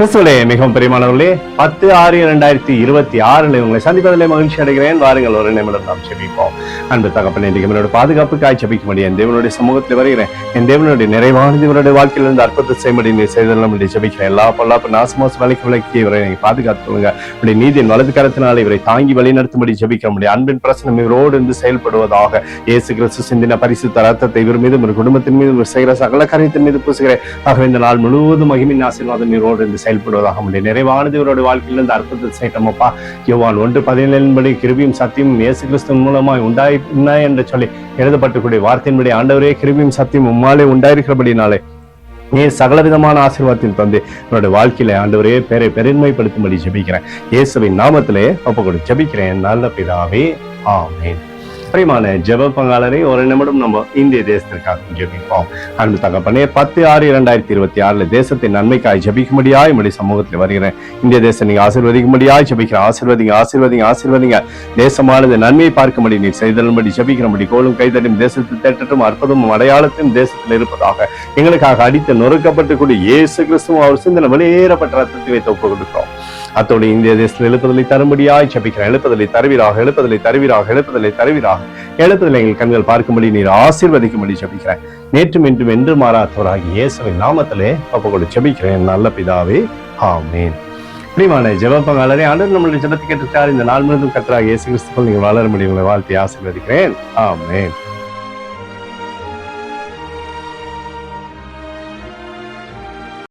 கிறிஸ்துவிலே மிகவும் பிரியமானவர்களே, 10/6/2026 உங்களை சந்திப்பதிலே மகிழ்ச்சி அடைகிறேன். வாருங்கள், ஒரு நிமிடம் நாம் ஜெபிப்போம். அன்பு தகப்பனே, இன்றைக்கு என்னோட பாதுகாப்புக்காய் ஜெபிக்கும்படி என் தேவனுடைய சமூகத்தில் வருகிறேன். என் தேவனுடைய நிறைவானது இவருடைய வாழ்க்கையிலிருந்து அற்புதத்தை செய்யும்படி நீ செய்தெல்லாம் ஜெபிக்கிறேன். எல்லா பொல்லாப்பு நாசமோச விலக்கி இவரை பாதுகாத்துக்கொள்ளுங்க. இப்படி நீதியின் வலது கரத்தினால இவரை தாங்கி வழிநடத்தும்படி ஜெபிக்க முடியும். அன்பின் பிரசனம் இவரோடு இருந்து செயல்படுவதாக. இயேசு கிறிஸ்து சிந்தின பரிசுத்த ரத்தத்தை இவர் மீது, ஒரு குடும்பத்தின் மீது, செய்கிற சகல காரியத்தின் மீது பூசுகிறேன். ஆகவே இந்த நாள் முழுவதும் மகிமையின் ஆசீர்வாதம் இவரோடு இருந்து செயல்படுவதாக முடியும். நிறைவானது இவருடைய வாழ்க்கையிலிருந்து அற்புதத்தை செய்யட்டோமப்பா. யோவான் 1:17 கிருபையும் சத்தியம் இயேசு கிறிஸ்துவின் மூலமாய் உண்டாயின என்று சொல்லி எழுதப்பட்டக்கூடிய வார்த்தையின்படி, ஆண்டவரே, கிருபையும் சத்தியம் உம்மாலே உண்டாயிருக்கிறபடினாலே நீ சகல விதமான ஆசீர்வாதத்தின் தந்து என்னுடைய வாழ்க்கையில ஆண்டவரே பெருமைப்படுத்தும்படி ஜெபிக்கிறேன். இயேசுவின் நாமத்திலே ஒப்புக்கொடு ஜெபிக்கிறேன் நல்ல பிதாவே, ஆமென். பிரியமான ஜெப பங்காளரை ஒரு நிமிடம் நம்ம இந்திய தேசத்திற்காக ஜெபிப்போம். அன்பு தகப்பனே, 10/6/2026 தேசத்தின் நன்மைக்காய் ஜெபிக்கும்படியாய் என்னுடைய சமூகத்தில் வருகிறேன். இந்திய தேசம் நீங்க ஆசீர்வதிக்கும்படியாய் ஜெபிக்கிறேன். ஆசீர்வதிங்க. தேசமானது நன்மையை பார்க்கும்படி நீ செய்தலும்படி ஜெபிக்கிறபடி கோலும் கைதட்டும் தேசத்தில் தேட்டட்டும் அற்புதமும் அடையாளத்தையும் தேசத்தில் இருப்பதாக. எங்களுக்காக அடித்து நொறுக்கப்பட்டு கூடிய இயேசு கிறிஸ்துவும் அவர் சிந்தனை வெளியேறப்பட்ட ரத்தத்தை வைத்து ஒப்புக் கொடுக்கிறோம். அத்தோடு இந்திய தேசத்தில் எழுப்புதலை தரும்படியாய் ஜெபிக்கிறேன். எழுப்புதலை தருவீராக. எழுப்புதலை எங்கள் கண்கள் பார்க்கும்படி நீர் ஆசீர்வதிக்கும்படி ஜெபிக்கிறேன். நேற்றும் இன்றும் என்று மாறாதவராகி இயேசுவின் நாமத்திலே ஒப்புக்கொடு ஜெபிக்கிறேன் நல்ல பிதாவே, ஆமென். பிரியமான ஜெப பங்காளரே, ஆண்டவர் நம்மளுடைய ஜெபத்தை கேட்டிருக்கிறார். இந்த நாள் முழுவதும் கர்த்தராகிய இயேசு கிறிஸ்துவுக்குள் நீங்கள் வளர முடியும். உங்களை வாழ்த்தி ஆசீர்வதிக்கிறேன். ஆமென்.